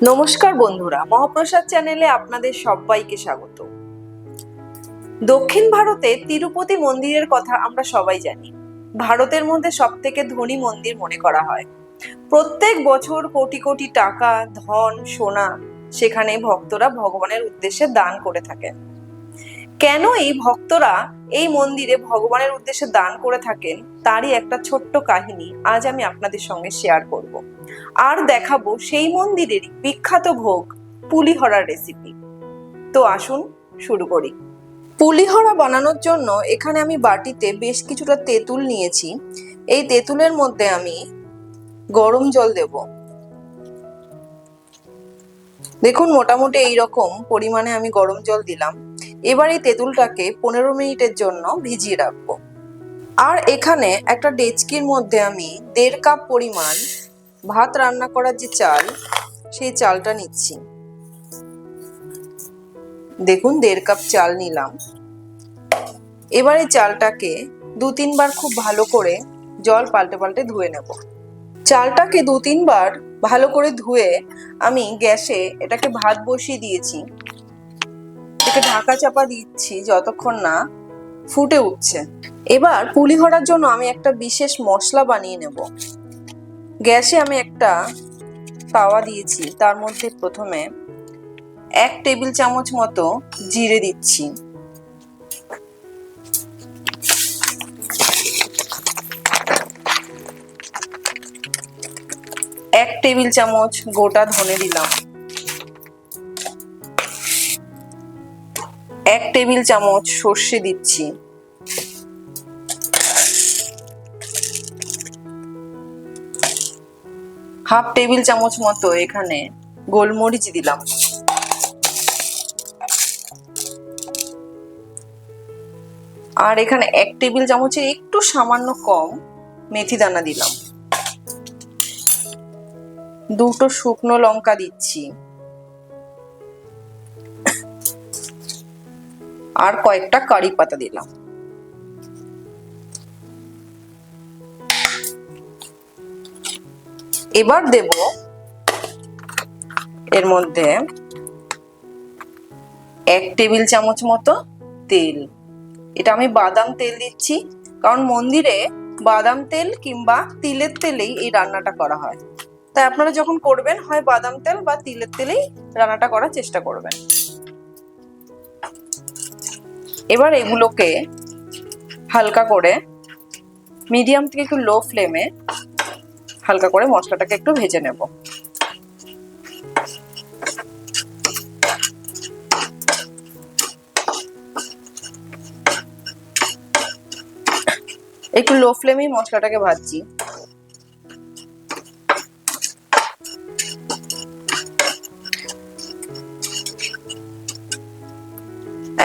নমস্কার বন্ধুরা, মহাপ্রসাদ চ্যানেলে আপনাদের সবাইকে স্বাগত। দক্ষিণ ভারতে তিরুপতি মন্দিরের কথা আমরা সবাই জানি। ভারতের মধ্যে সবথেকে ধনী মন্দির মনে করা হয়। প্রত্যেক বছর কোটি কোটি টাকা, ধন, সোনা সেখানে ভক্তরা ভগবানের উদ্দেশ্যে দান করে থাকেন। কেন এই ভক্তরা এই মন্দিরে ভগবানের উদ্দেশ্যে দান করে থাকেন তারই একটা ছোট্ট কাহিনী আজ আমি আপনাদের সঙ্গে শেয়ার করব। আর দেখাবো সেই মন্দিরের বিখ্যাত ভোগ পুলিহরার রেসিপি। তো আসুন শুরু করি। পুলিহরা বানানোর জন্য এখানে আমি বাটিতে বেশ কিছুটা তেঁতুল নিয়েছি। এই তেঁতুলের মধ্যে আমি গরম জল দেব। দেখুন, মোটামুটি এইরকম পরিমাণে আমি গরম জল দিলাম। এবার এই তেঁতুলটাকে 15 মিনিটের জন্য ভিজিয়ে রাখবো। আর এখানে একটা ডেচকির মধ্যে আমি 1.5 কাপ পরিমাণ ভাত রান্না করার যে চাল, সেই চালটা নিচ্ছি। দেখুন, 1.5 কাপ চাল নিলাম। এবার এই চালটাকে 2-3 বার খুব ভালো করে জল পাল্টে পাল্টে ধুয়ে নেব। চালটাকে 2-3 বার ভালো করে ধুয়ে আমি গ্যাসে এটাকে ভাত বসিয়ে দিয়েছি। এটাকে ঢাকা চাপা দিচ্ছি যতক্ষণ না ফুটে উঠছে। এবার পুলিহরার জন্য আমি একটা বিশেষ মশলা বানিয়ে নেব। গ্যাসে আমি একটা তাওয়া দিয়েছি, তার মধ্যে প্রথমে 1 টেবিল চামচ মতো জিরে দিচ্ছি। এক টেবিল চামচ গোটা ধনে দিলাম। 1 টেবিল চামচ সর্ষে দিচ্ছি। হাফ টেবিল চামচ মতো এখানে গোলমরিচ দিলাম। আর এখানে 1 টেবিল চামচের একটু সামান্য কম মেথি দানা দিলাম। 2টো শুকনো লঙ্কা দিচ্ছি। আর কয়েকটা কারি পাতা দিলাম। এবার দেব এর মধ্যে 1 টেবিল চামচ মতো তেল। এটা আমি বাদাম তেল দিচ্ছি, কারণ মন্দিরে বাদাম তেল কিংবা তিলের তেলেই এই রান্নাটা করা হয়। তাই আপনারা যখন করবেন হয় বাদাম তেল বা তিলের তেলেই রান্নাটা করার চেষ্টা করবেন। এবার এগুলোকে হালকা করে মিডিয়াম থেকে একটু লো ফ্লেমে হালকা করে মশলাটাকে একটু ভেজে নেব। একটু লো ফ্লেমেই মশলাটাকে ভাজছি।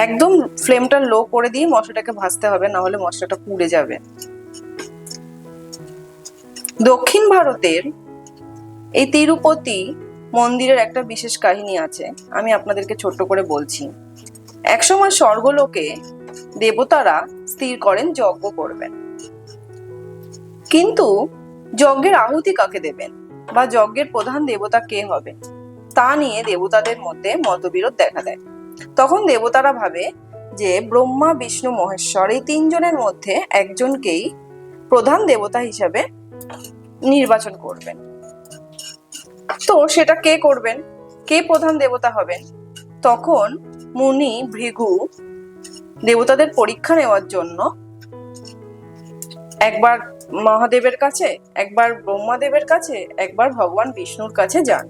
একদম ফ্লেমটা লো করে দিয়ে মশলাটাকে ভাজতে হবে, না হলে মশলাটা পুড়ে যাবে। দক্ষিণ ভারতের এই তিরুপতি মন্দিরের একটা বিশেষ কাহিনী আছে, আমি আপনাদেরকে ছোট্ট করে বলছি। একসময় স্বর্গলোকে দেবতারা স্থির করেন যজ্ঞ করবেন, কিন্তু যজ্ঞের আহুতি কাকে দেবেন বা যজ্ঞের প্রধান দেবতা কে হবে তা নিয়ে দেবতাদের মধ্যে মতবিরোধ দেখা দেয়। তখন দেবতারা ভাবে যে ব্রহ্মা, বিষ্ণু, মহেশ্বর এই 3 জনের মধ্যে একজনকেই প্রধান দেবতা হিসেবে নির্বাচন করবেন। তো সেটা কে করবেন, কে প্রধান দেবতা হবেন? তখন মুনি ভৃগু দেবতাদের পরীক্ষা নেওয়ার জন্য একবার মহাদেবের কাছে, একবার ব্রহ্মাদেবের কাছে, একবার ভগবান বিষ্ণুর কাছে যান।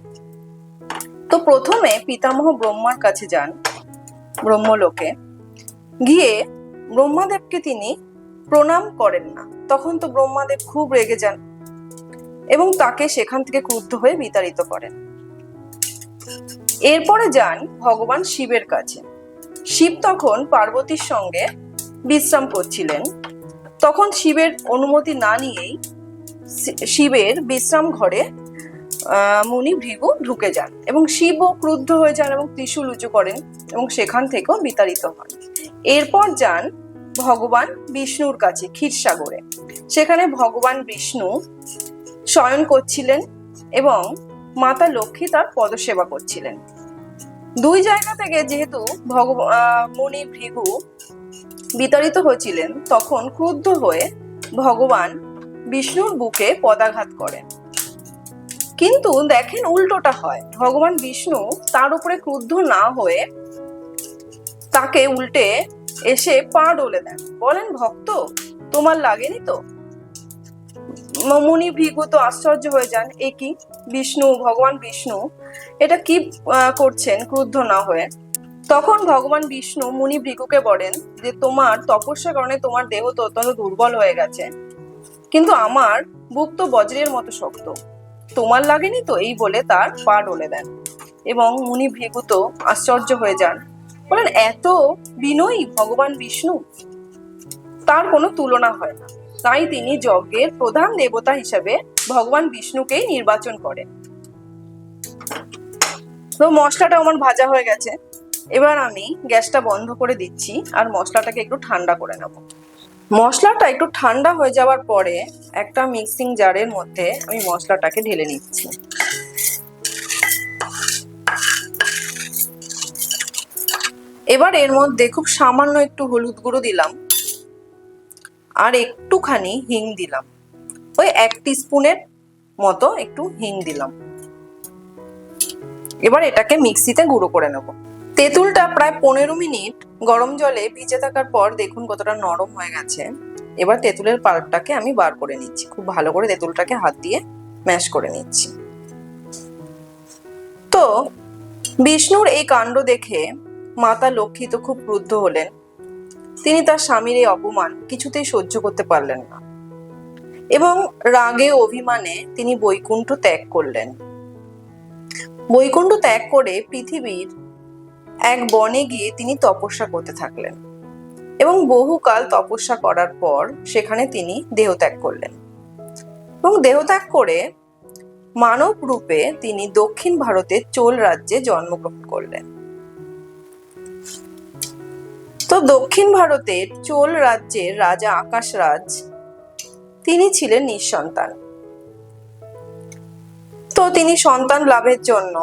তো প্রথমে পিতামহ ব্রহ্মার কাছে যান। ব্রহ্মলোকে গিয়ে ব্রহ্মাদেবকে তিনি প্রণাম করেন না। তখন তো ব্রহ্মাদেব খুব রেগে যান এবং তাকে সেখান থেকে ক্রুদ্ধ হয়ে বিতাড়িত করেন। এরপরে যান ভগবান শিবের কাছে। শিব তখন পার্বতীর সঙ্গে বিশ্রাম করছিলেন। তখন শিবের অনুমতি না নিয়েই শিবের বিশ্রাম ঘরে মুনি ভৃগু ঢুকে যান এবং শিবও ক্রুদ্ধ হয়ে যান এবং ত্রিশূল উঁচু করেন এবং সেখান থেকেও বিতাড়িত হন। এরপর যান ভগবান বিষ্ণুর কাছে ক্ষীরসাগরে। সেখানে ভগবান বিষ্ণু শয়ন করছিলেন এবং মাতা লক্ষ্মী তার পদসেবা করছিলেন। দুই জায়গা থেকে যেহেতু মুনি ভৃগু বিতাড়িত হয়েছিলেন, তখন ক্রুদ্ধ হয়ে ভগবান বিষ্ণুর বুকে পদাঘাত করেন। কিন্তু দেখেন উল্টোটা হয়, ভগবান বিষ্ণু তার উপরে ক্রুদ্ধ না হয়ে তাকে উল্টে এসে পা ডলে দেন, বলেন ভক্ত তোমার লাগেনি তো? মুনি ভৃগু তো আশ্চর্য হয়ে যান, এ কি ভগবান বিষ্ণু এটা কি করছেন ক্রুদ্ধ না হয়ে। তখন ভগবান বিষ্ণু মুনি ভৃগুকে বলেন যে তোমার তপস্যার কারণে তোমার দেহ তো অত্যন্ত দুর্বল হয়ে গেছে, কিন্তু আমার বুক তো বজ্রের মতো শক্ত, তোমার লাগেনি তো? এই বলে তার পা ডলে দেন এবং মুনি ভৃগু তো আশ্চর্য হয়ে যান, বলেন এত বিনয়ী ভগবান বিষ্ণু, তার কোনো তুলনা হয় না। তাই তিনি যজ্ঞের প্রধান দেবতা হিসেবে ভগবান বিষ্ণুকেই নির্বাচন করেন। তো মশলাটা আমার ভাজা হয়ে গেছে, এবার আমি গ্যাসটা বন্ধ করে দিচ্ছি আর মশলাটাকে একটু ঠান্ডা করে নেব। মশলাটা একটু ঠান্ডা হয়ে যাওয়ার পরে একটা মিক্সিং জারের মধ্যে আমি মশলাটাকে ঢেলে নিচ্ছি। এবার এর মধ্যে খুব সামান্য একটু হলুদ গুঁড়ো দিলাম আর একটুখানি হিং দিলাম, ওই 1 টিস্পুনের মতো একটু হিং দিলাম। এবার এটাকে মিক্সিতে গুঁড়ো করে নেব। তেঁতুলটা প্রায় 15 মিনিট গরম জলে ভিজে থাকার পর দেখুন কতটা নরম হয়ে গেছে। এবার তেঁতুলের পাল্পটাকে আমি বার করে নিচ্ছি, খুব ভালো করে তেঁতুলটাকে হাত দিয়ে ম্যাশ করে নিচ্ছি। তো বিষ্ণুর এই কাণ্ড দেখে মাতা লক্ষ্মী তো খুব ক্রুদ্ধ হলেন। তিনি তার স্বামীর এই অপমান কিছুতেই সহ্য করতে পারলেন না এবং রাগে অভিমানে তিনি বৈকুণ্ঠ ত্যাগ করলেন। বৈকুণ্ঠ ত্যাগ করে পৃথিবীর এক বনে গিয়ে তিনি তপস্যা করতে থাকলেন এবং বহুকাল তপস্যা করার পর সেখানে তিনি দেহত্যাগ করলেন এবং দেহত্যাগ করে মানব রূপে তিনি দক্ষিণ ভারতের চোল রাজ্যে জন্মগ্রহণ করলেন। তো দক্ষিণ ভারতের চোল রাজ্যের রাজা আকাশরাজ তিনি ছিলেন নিঃসন্তান। তো তিনি সন্তান লাভের জন্য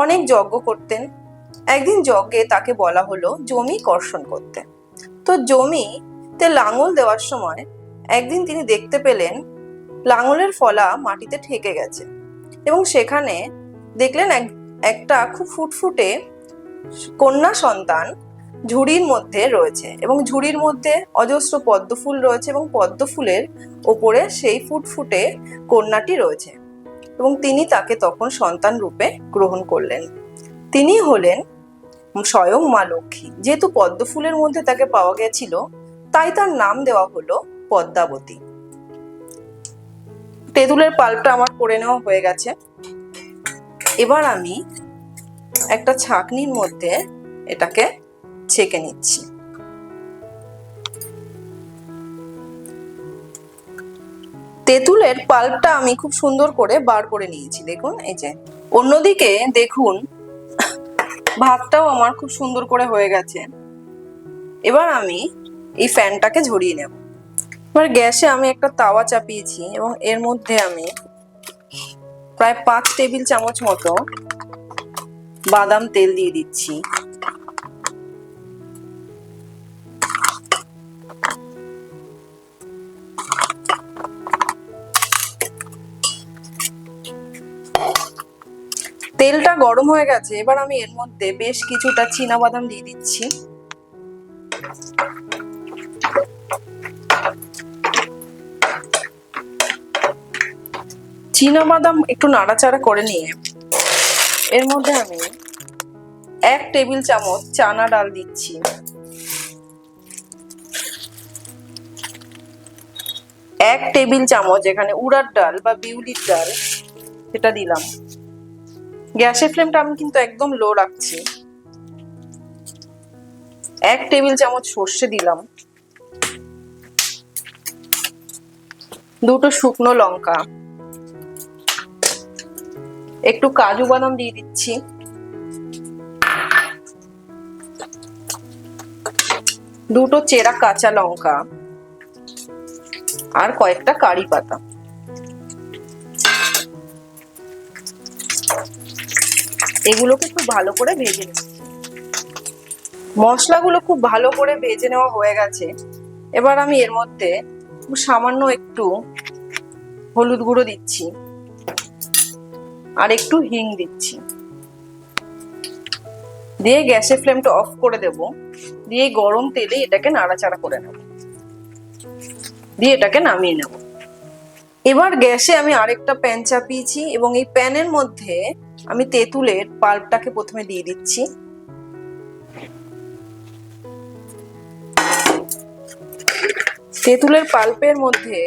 অনেক যজ্ঞ করতেন। একদিন যজ্ঞে তাকে বলা হলো জমি কর্ষণ করতে। তো জমিতে লাঙল দেওয়ার সময় একদিন তিনি দেখতে পেলেন লাঙলের ফলা মাটিতে ঠেকে গেছে এবং সেখানে দেখলেন একটা খুব ফুটফুটে কন্যা সন্তান ঝুড়ির মধ্যে রয়েছে এবং ঝুড়ির মধ্যে অজস্র পদ্ম ফুল রয়েছে এবং পদ্ম ফুলের ওপরে সেই ফুটফুটে কন্যাটি রয়েছে এবং তিনি তাকে তখন সন্তান রূপে গ্রহণ করলেন। তিনি হলেন স্বয়ং মা লক্ষ্মী। যেহেতু পদ্ম ফুলের মধ্যে তাকে পাওয়া গেছিল তাই তার নাম দেওয়া হলো পদ্মাবতী। তেঁতুলের পাল্পটা আমার করে নেওয়া হয়ে গেছে। এবার আমি একটা ছাঁকনির মধ্যে এটাকে ছেঁকে নিচ্ছি। তেঁতুলের পাল্পটা আমি খুব সুন্দর করে বার করে নিয়েছি, দেখুন এই যে। অন্যদিকে দেখুন ভাতটাও আমার খুব সুন্দর করে হয়ে গেছে। এবার আমি এই ফ্যানটাকে ঝরিয়ে নেব। এবার গ্যাসে আমি একটা তাওয়া চাপিয়েছি এবং এর মধ্যে আমি প্রায় 5 টেবিল চামচ মতো বাদাম তেল দিয়ে দিচ্ছি। তেলটা গরম হয়ে গেছে, এবার আমি এর মধ্যে বেশ কিছুটা চীনা বাদাম দিয়ে দিচ্ছি। চীনা বাদাম একটু নাড়াচাড়া করে নিয়ে এর মধ্যে আমি 1 টেবিল চামচ চানা ডাল দিচ্ছি। এক টেবিল চামচ এখানে উড়ার ডাল বা বিউলির ডাল সেটা দিলাম। গ্যাসের ফ্লেমটা আমি কিন্তু একদম লো রাখছি। 1 টেবিল চামচ সর্ষে দিলাম, 2টো শুকনো লঙ্কা, একটু কাজু বাদাম দিয়ে দিচ্ছি, 2টো চেরা কাঁচা লঙ্কা আর কয়েকটা কারি পাতা। এগুলোকে খুব ভালো করে ভেজে নেব। মশলাগুলো খুব ভালো করে ভেজে নেওয়া হয়ে গেছে। এবার আমি এর মধ্যে সামান্য একটু হলুদ গুঁড়ো দিচ্ছি আর একটু হিং দিচ্ছি, দিয়ে গ্যাসের ফ্লেমটা অফ করে দেব। দিয়ে গরম তেলে এটাকে নাড়াচাড়া করে নেব, দিয়ে এটাকে নামিয়ে নেব। এবার গ্যাসে আমি আরেকটা প্যান চাপিয়েছি এবং এই প্যানের মধ্যে আমি তেঁতুলের পাল্পটাকে প্রথমে দিয়ে দিচ্ছি। তেঁতুলের পাল্পের মধ্যে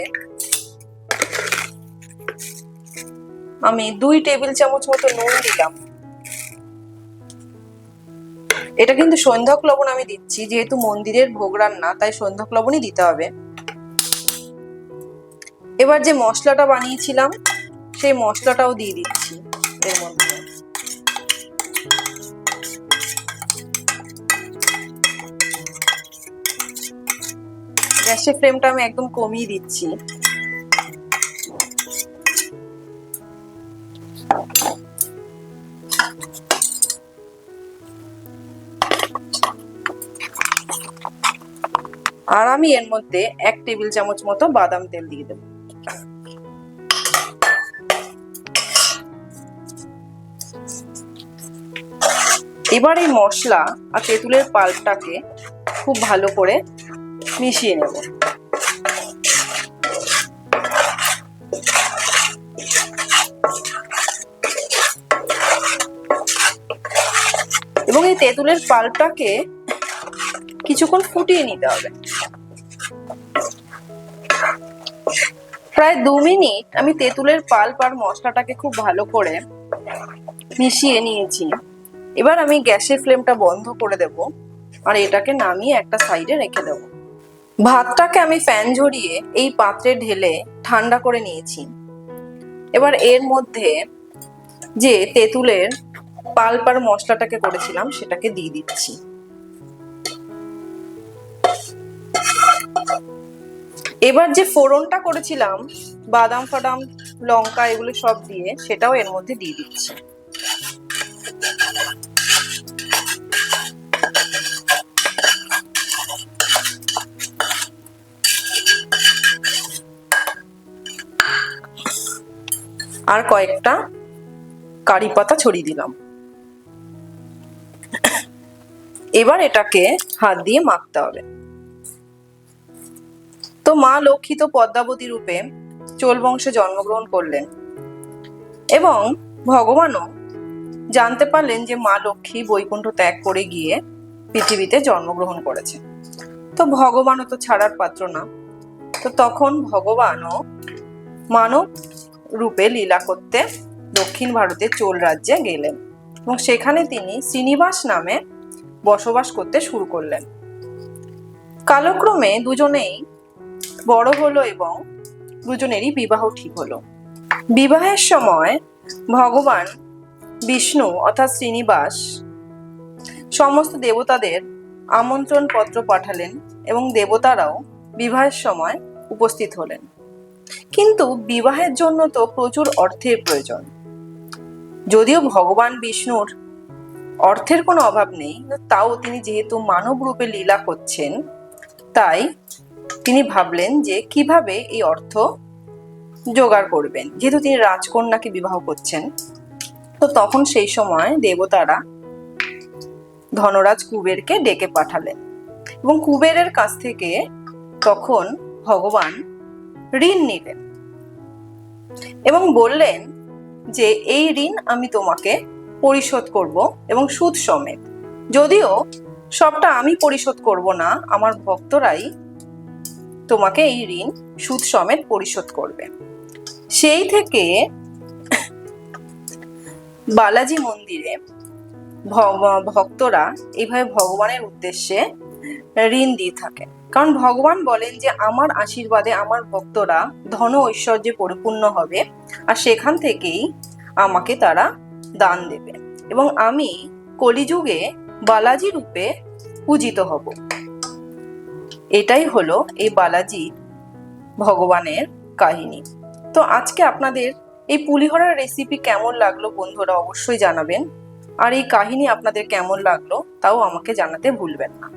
আমি 2 টেবিল চামচ মতো নুন দিলাম। এটা কিন্তু সন্ধ্যক লবণ আমি দিচ্ছি, যেহেতু মন্দিরের ভোগ রান্না তাই সন্ধ্যক লবণই দিতে হবে। এবার যে মশলাটা বানিয়েছিলাম সেই মশলাটাও দিয়ে দিচ্ছি এর মধ্যে। গ্যাসের ফ্লেমটা আমি একদম কমিয়ে দিচ্ছি। আর আমি এর মধ্যে 1 টেবিল চামচ মতো বাদাম তেল দিয়ে দেব। এবার এই মশলা আর তেঁতুলের পাল্পটাকে খুব ভালো করে মিশিয়ে নেব। এবং এই তেঁতুলের পাল্পটাকে কিছুক্ষণ ফুটিয়ে নিতে হবে। প্রায় 2 মিনিট আমি তেঁতুলের পাল্প আর মশলাটাকে খুব ভালো করে মিশিয়ে নিয়েছি। এবার আমি গ্যাসের ফ্লেমটা বন্ধ করে দেব আর এটাকে নামিয়ে একটা সাইডে রেখে দেব। ভাতটাকে আমি ফ্যান ঝরিয়ে এই পাত্রে ঢেলে ঠান্ডা করে নিয়েছি। এবার এর মধ্যে যে তেঁতুলের পাল্প আর মশলাটাকে করেছিলাম সেটাকে দিয়ে দিচ্ছি। এবার যে ফোড়নটা করেছিলাম বাদাম ফাদাম লঙ্কা এগুলো সব দিয়ে, সেটাও এর মধ্যে দিয়ে দিচ্ছি। আর কয়েকটা কারি পাতা ছড়িয়ে দিলাম। এবার এটাকে হাত দিয়ে মাখতে হবে। তো মা লক্ষ্মী তো পদ্মাবতী রূপে চোল বংশে জন্মগ্রহণ করলেন এবং ভগবানও জানতে পারলেন যে মা লক্ষ্মী বৈকুণ্ঠ ত্যাগ করে গিয়ে পৃথিবীতে জন্মগ্রহণ করেছে। তো ভগবানও তো ছাড়ার পাত্র না। তো তখন ভগবানও মানব রূপে লীলা করতে দক্ষিণ ভারতের চোল রাজ্যে গেলেন এবং সেখানে তিনি শ্রীনিবাস নামে বসবাস করতে শুরু করলেন। কালক্রমে দুজনেই বড় হলো এবং দুজনেরই বিবাহ ঠিক হলো। বিবাহের সময় ভগবান বিষ্ণু অর্থাৎ শ্রীনিবাস সমস্ত দেবতাদের আমন্ত্রণ পত্র পাঠালেন এবং দেবতারাও বিবাহের সময় উপস্থিত হলেন। কিন্তু বিবাহের জন্য তো প্রচুর অর্থের প্রয়োজন। যদিও ভগবান বিষ্ণুর অর্থের কোনো অভাব নেই, তাও তিনি যেহেতু মানব রূপে লীলা করছেন তাই তিনি ভাবলেন যে কিভাবে এই অর্থ জোগাড় করবেন, যেহেতু তিনি রাজকন্যাকে বিবাহ করছেন। তো তখন সেই সময় দেবতারা ধনরাজ কুবেরকে ডেকে পাঠালেন এবং কুবেরের কাছ থেকে তখন ভগবান ঋণ নিলেন এবং বললেন যে এই ঋণ আমি তোমাকে পরিশোধ করব এবং সুদ সমেত। যদিও সবটা আমি পরিশোধ করব না, আমার ভক্তরাই তোমাকে এই ঋণ সুদ সমেত পরিশোধ করবে। সেই থেকে বালাজি মন্দিরে ভক্তরা এইভাবে ভগবানের উদ্দেশ্যে ঋণ দিয়ে থাকেন, কারণ ভগবান বলেন যে আমার আশীর্বাদে আমার ভক্তরা ধন ঐশ্বর্যে পরিপূর্ণ হবে আর সেখান থেকেই আমাকে তারা দান দেবে এবং আমি কলিযুগে বালাজি রূপে পূজিত হব। এটাই হলো এই বালাজি ভগবানের কাহিনী। তো আজকে আপনাদের এই পুলিহোড়ার রেসিপি কেমন লাগলো বন্ধুরা অবশ্যই জানাবেন। আর এই কাহিনী আপনাদের কেমন লাগলো তাও আমাকে জানাতে ভুলবেন না।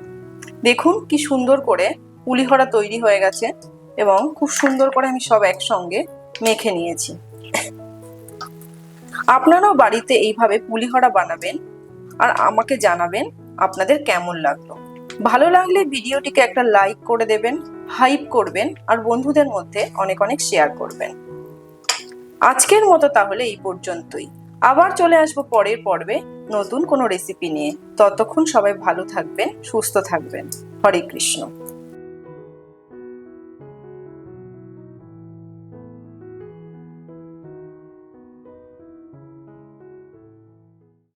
দেখুন কি সুন্দর করে পুলিহোরা তৈরি হয়ে গেছে এবং খুব সুন্দর করে আমি সব একসঙ্গে মেখে নিয়েছি। আপনারাও বাড়িতে এইভাবে পুলিহোরা বানাবেন আর আমাকে জানাবেন আপনাদের কেমন লাগলো। ভালো লাগলে ভিডিওটিকে একটা লাইক করে দেবেন, হাইপ করবেন আর বন্ধুদের মধ্যে অনেক অনেক শেয়ার করবেন। আজকের মতো তাহলে এই পর্যন্তই। আবার চলে আসবো পরের পর্বে নতুন কোনো রেসিপি নিয়ে। ততক্ষণ সবাই ভালো থাকবেন, সুস্থ থাকবেন। হরে কৃষ্ণ।